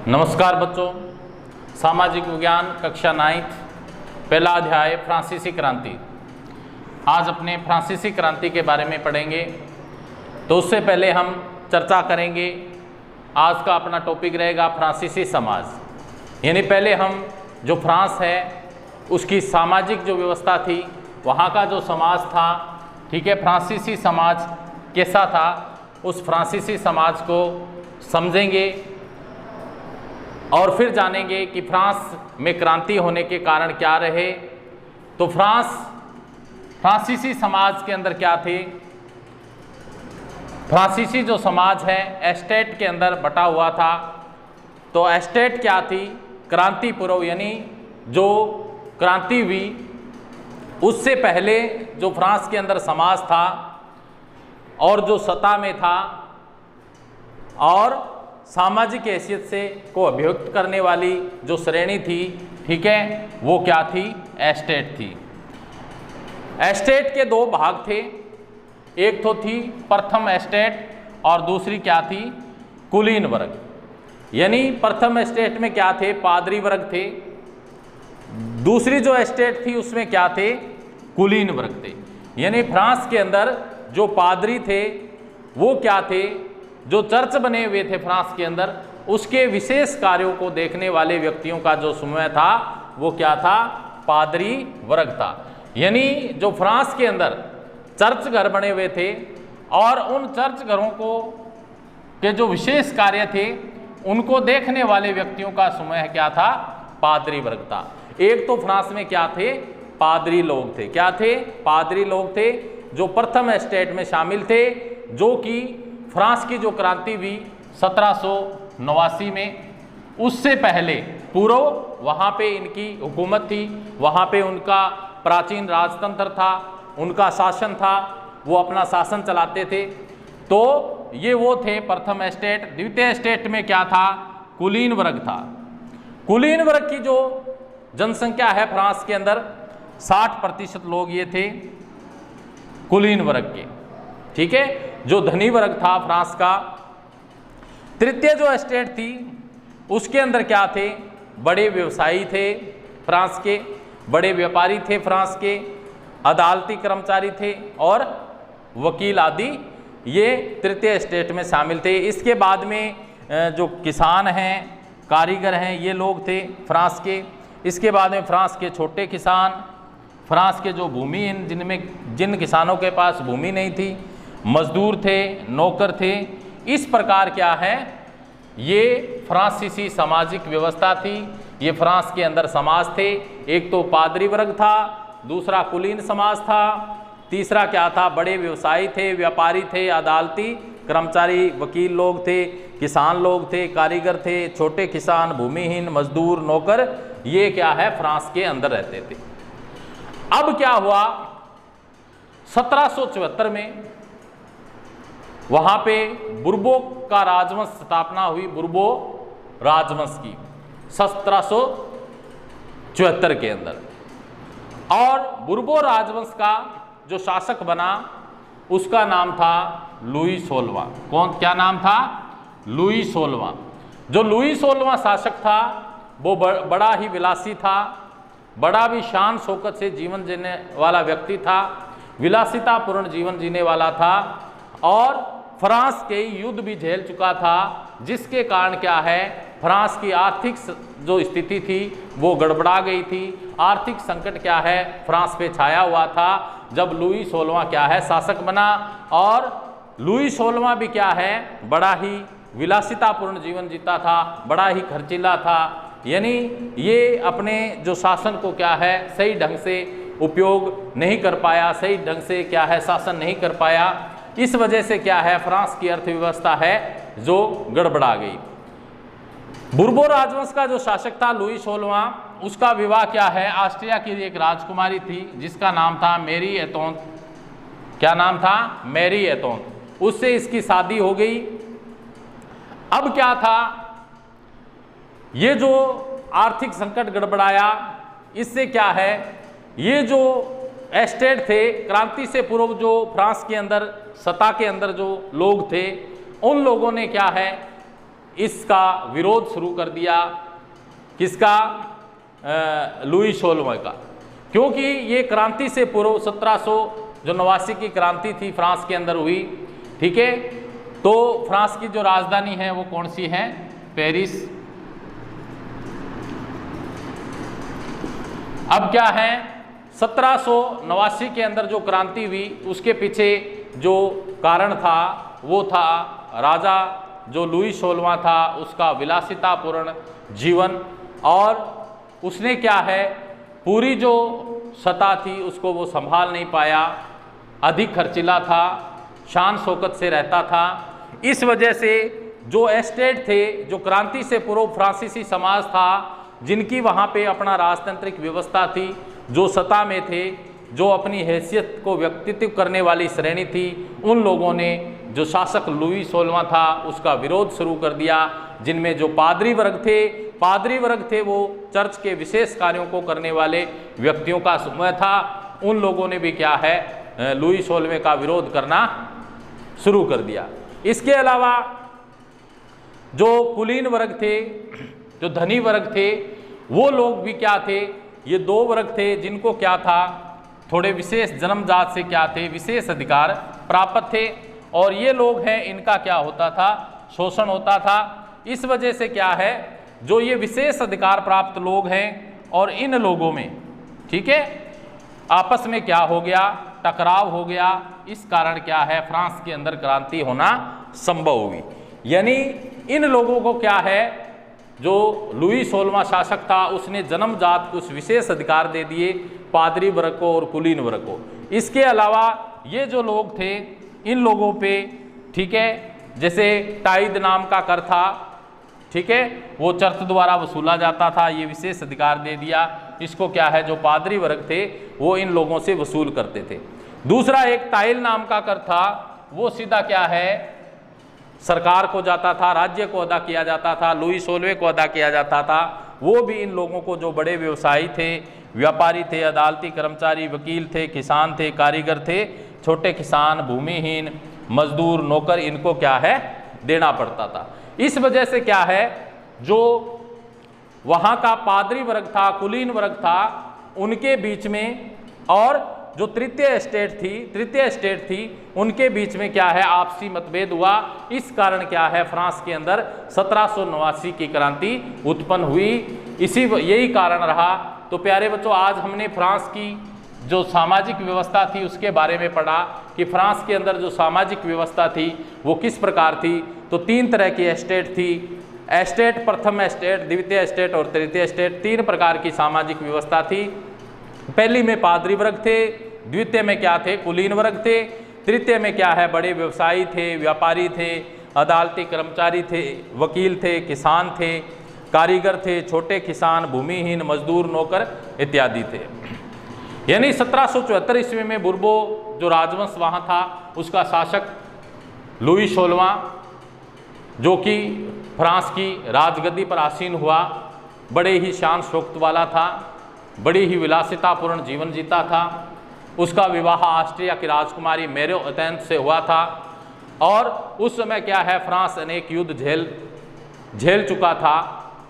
नमस्कार बच्चों, सामाजिक विज्ञान कक्षा 9th पहला अध्याय फ्रांसीसी क्रांति। आज अपने फ्रांसीसी क्रांति के बारे में पढ़ेंगे। तो उससे पहले हम चर्चा करेंगे, आज का अपना टॉपिक रहेगा फ्रांसीसी समाज। यानी पहले हम जो फ्रांस है उसकी सामाजिक जो व्यवस्था थी, वहाँ का जो समाज था, ठीक है, फ्रांसीसी समाज कैसा था, उस फ्रांसीसी समाज को समझेंगे और फिर जानेंगे कि फ्रांस में क्रांति होने के कारण क्या रहे। तो फ्रांसीसी समाज के अंदर क्या थे। फ्रांसीसी जो समाज है एस्टेट के अंदर बटा हुआ था। तो एस्टेट क्या थी, क्रांति पूर्व यानी जो क्रांति हुई उससे पहले जो फ्रांस के अंदर समाज था और जो सत्ता में था और सामाजिक हैसियत से को अभिव्यक्त करने वाली जो श्रेणी थी, ठीक है, वो क्या थी, एस्टेट थी। एस्टेट के दो भाग थे, एक तो थी प्रथम एस्टेट और दूसरी क्या थी, कुलीन वर्ग। यानी प्रथम एस्टेट में क्या थे, पादरी वर्ग थे। दूसरी जो एस्टेट थी उसमें क्या थे, कुलीन वर्ग थे। यानी फ्रांस के अंदर जो पादरी थे वो क्या थे, जो चर्च बने हुए थे फ्रांस के अंदर, उसके विशेष कार्यों को देखने वाले व्यक्तियों का जो समूह था वो क्या था, पादरी वर्ग था। यानी जो फ्रांस के अंदर चर्च घर बने हुए थे और उन चर्च घरों को के जो विशेष कार्य थे उनको देखने वाले व्यक्तियों का समूह क्या था, पादरी वर्ग था। एक तो फ्रांस में क्या थे, पादरी लोग थे। क्या थे, पादरी लोग थे जो प्रथम एस्टेट में शामिल थे, जो कि फ्रांस की जो क्रांति हुई 1789 में, उससे पहले पूर्व वहाँ पे इनकी हुकूमत थी, वहाँ पे उनका प्राचीन राजतंत्र था, उनका शासन था, वो अपना शासन चलाते थे। तो ये वो थे प्रथम एस्टेट। द्वितीय एस्टेट में क्या था, कुलीन वर्ग था। कुलीन वर्ग की जो जनसंख्या है फ्रांस के अंदर 60% लोग ये थे कुलीन वर्ग के, ठीक है, जो धनी वर्ग था फ्रांस का। तृतीय जो एस्टेट थी उसके अंदर क्या थे, बड़े व्यवसायी थे फ्रांस के, बड़े व्यापारी थे फ्रांस के, अदालती कर्मचारी थे और वकील आदि, ये तृतीय एस्टेट में शामिल थे। इसके बाद में जो किसान हैं, कारीगर हैं, ये लोग थे फ्रांस के। इसके बाद में फ्रांस के छोटे किसान, फ्रांस के जो भूमिहीन, जिन किसानों के पास भूमि नहीं थी, मजदूर थे, नौकर थे। इस प्रकार क्या है, ये फ्रांसीसी सामाजिक व्यवस्था थी। ये फ्रांस के अंदर समाज थे। एक तो पादरी वर्ग था, दूसरा कुलीन समाज था, तीसरा क्या था, बड़े व्यवसायी थे, व्यापारी थे, अदालती कर्मचारी, वकील लोग थे, किसान लोग थे, कारीगर थे, छोटे किसान, भूमिहीन, मजदूर, नौकर, ये क्या है, फ्रांस के अंदर रहते थे। अब क्या हुआ, 1774 में वहां पे बुर्बो का राजवंश स्थापना हुई, बुर्बो राजवंश की 1774 के अंदर। और बुर्बो राजवंश का जो शासक बना उसका नाम था लुई 16वां। कौन, क्या नाम था, लुई 16वां। जो लुई 16वां शासक था वो बड़ा ही विलासी था, बड़ा भी शान शौकत से जीवन जीने वाला व्यक्ति था, विलासितापूर्ण जीवन जीने वाला था और फ्रांस के युद्ध भी झेल चुका था, जिसके कारण क्या है, फ्रांस की आर्थिक जो स्थिति थी वो गड़बड़ा गई थी। आर्थिक संकट क्या है, फ्रांस पे छाया हुआ था जब लुई 16वां क्या है, शासक बना। और लुई 16वां भी क्या है, बड़ा ही विलासितापूर्ण जीवन जीता था, बड़ा ही खर्चीला था। यानी ये अपने जो शासन को क्या है, सही ढंग से उपयोग नहीं कर पाया, सही ढंग से क्या है, शासन नहीं कर पाया। इस वजह से क्या है, फ्रांस की अर्थव्यवस्था है जो गड़बड़ा गई। बुर्बो राजवंश का जो शासक था लुई 16वां, उसका विवाह क्या है, ऑस्ट्रिया की एक राजकुमारी थी जिसका नाम था मेरी एतोंत। क्या नाम था, मेरी एतोंत। उससे इसकी शादी हो गई। अब क्या था, ये जो आर्थिक संकट गड़बड़ाया, इससे क्या है, ये जो एस्टेट थे, क्रांति से पूर्व जो फ्रांस के अंदर सत्ता के अंदर जो लोग थे, उन लोगों ने क्या है, इसका विरोध शुरू कर दिया। किसका? लुई 16वें का। क्योंकि ये क्रांति से पूर्व 1789 की क्रांति थी, फ्रांस के अंदर हुई। ठीक है, तो फ्रांस की जो राजधानी है वो कौन सी है? पेरिस। अब क्या है, 1789 के अंदर जो क्रांति हुई उसके पीछे जो कारण था वो था राजा जो लुई 16वां था उसका विलासितापूर्ण जीवन, और उसने क्या है, पूरी जो सत्ता थी उसको वो संभाल नहीं पाया, अधिक खर्चीला था, शान शौकत से रहता था। इस वजह से जो एस्टेट थे, जो क्रांति से पूर्व फ्रांसीसी समाज था, जिनकी वहाँ पे अपना राजतांत्रिक व्यवस्था थी, जो सत्ता में थे, जो अपनी हैसियत को व्यक्तित्व करने वाली श्रेणी थी, उन लोगों ने जो शासक लुई 16वां था उसका विरोध शुरू कर दिया, जिनमें जो पादरी वर्ग थे वो चर्च के विशेष कार्यों को करने वाले व्यक्तियों का समूह था। उन लोगों ने भी क्या है, लुई 16वें का विरोध करना शुरू कर दिया। इसके अलावा जो कुलीन वर्ग थे, जो धनी वर्ग थे, वो लोग भी क्या थे, ये दो वर्ग थे जिनको क्या था, थोड़े विशेष जन्मजात से क्या थे, विशेष अधिकार प्राप्त थे, और ये लोग हैं, इनका क्या होता था, शोषण होता था। इस वजह से क्या है, जो ये विशेष अधिकार प्राप्त लोग हैं और इन लोगों में, ठीक है, आपस में क्या हो गया, टकराव हो गया। इस कारण क्या है, फ्रांस के अंदर क्रांति होना संभव हुई। यानी इन लोगों को क्या है, जो लुई 16वां शासक था उसने जन्मजात कुछ विशेष अधिकार दे दिए पादरी वर्ग को और कुलीन वर्ग को। इसके अलावा ये जो लोग थे, इन लोगों पे, ठीक है, जैसे टाइद नाम का कर था, ठीक है, वो चर्च द्वारा वसूला जाता था, ये विशेष अधिकार दे दिया। इसको क्या है, जो पादरी वर्ग थे वो इन लोगों से वसूल करते थे। दूसरा एक टाइल नाम का कर था, वो सीधा क्या है, सरकार को जाता था, राज्य को अदा किया जाता था, लुई 16वें को अदा किया जाता था। वो भी इन लोगों को, जो बड़े व्यवसायी थे, व्यापारी थे, अदालती कर्मचारी, वकील थे, किसान थे, कारीगर थे, छोटे किसान, भूमिहीन, मजदूर, नौकर, इनको क्या है, देना पड़ता था। इस वजह से क्या है, जो वहाँ का पादरी वर्ग था, कुलीन वर्ग था, उनके बीच में, और जो तृतीय एस्टेट थी उनके बीच में क्या है, आपसी मतभेद हुआ। इस कारण क्या है, फ्रांस के अंदर 1789 की क्रांति उत्पन्न हुई। यही कारण रहा। तो प्यारे बच्चों, आज हमने फ्रांस की जो सामाजिक व्यवस्था थी उसके बारे में पढ़ा कि फ्रांस के अंदर जो सामाजिक व्यवस्था थी वो किस प्रकार थी। तो 3 तरह की एस्टेट थी, एस्टेट, प्रथम एस्टेट, द्वितीय एस्टेट और तृतीय एस्टेट। 3 प्रकार की सामाजिक व्यवस्था थी। पहली में पादरी वर्ग थे, द्वितीय में क्या थे, कुलीन वर्ग थे, तृतीय में क्या है, बड़े व्यवसायी थे, व्यापारी थे, अदालती कर्मचारी थे, वकील थे, किसान थे, कारीगर थे, छोटे किसान, भूमिहीन, मजदूर, नौकर इत्यादि थे। यानी 1774 ईस्वी में बुर्बो जो राजवंश वहाँ था उसका शासक लुई 16वां, जो कि फ्रांस की राजगद्दी पर आसीन हुआ, बड़े ही शान शौकत वाला था, बड़ी ही विलासितापूर्ण जीवन जीता था। उसका विवाह ऑस्ट्रिया की राजकुमारी मैरी एंटोइनेट से हुआ था, और उस समय क्या है, फ्रांस अनेक युद्ध झेल चुका था,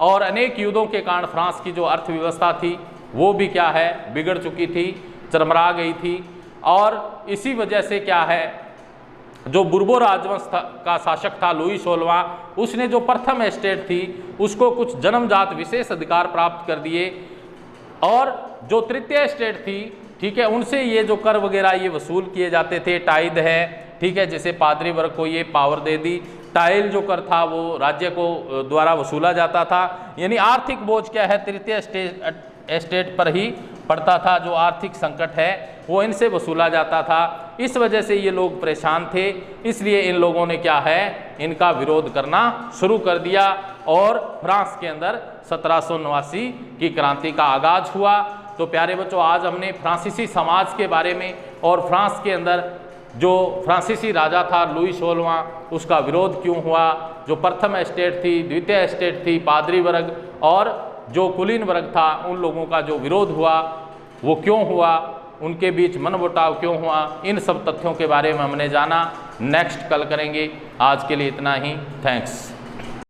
और अनेक युद्धों के कारण फ्रांस की जो अर्थव्यवस्था थी वो भी क्या है, बिगड़ चुकी थी, चरमरा गई थी। और इसी वजह से क्या है, जो बुर्बो राजवंश का शासक था लुई 16वां, उसने जो प्रथम एस्टेट थी उसको कुछ जन्मजात विशेष अधिकार प्राप्त कर दिए, और जो तृतीय एस्टेट थी, ठीक है, उनसे ये जो कर वगैरह ये वसूल किए जाते थे, टाइद है, ठीक है, जैसे पादरी वर्ग को ये पावर दे दी। टाइल जो कर था वो राज्य को द्वारा वसूला जाता था। यानी आर्थिक बोझ क्या है, तृतीय एस्टेट पर ही पड़ता था। जो आर्थिक संकट है वो इनसे वसूला जाता था। इस वजह से ये लोग परेशान थे, इसलिए इन लोगों ने क्या है, इनका विरोध करना शुरू कर दिया, और फ्रांस के अंदर 1789 की क्रांति का आगाज हुआ। तो प्यारे बच्चों, आज हमने फ्रांसीसी समाज के बारे में और फ्रांस के अंदर जो फ्रांसीसी राजा था लुई 16वां, उसका विरोध क्यों हुआ, जो प्रथम एस्टेट थी, द्वितीय एस्टेट थी, पादरी वर्ग और जो कुलीन वर्ग था, उन लोगों का जो विरोध हुआ वो क्यों हुआ, उनके बीच मनमुटाव क्यों हुआ, इन सब तथ्यों के बारे में हमने जाना। नेक्स्ट कल करेंगे। आज के लिए इतना ही। थैंक्स।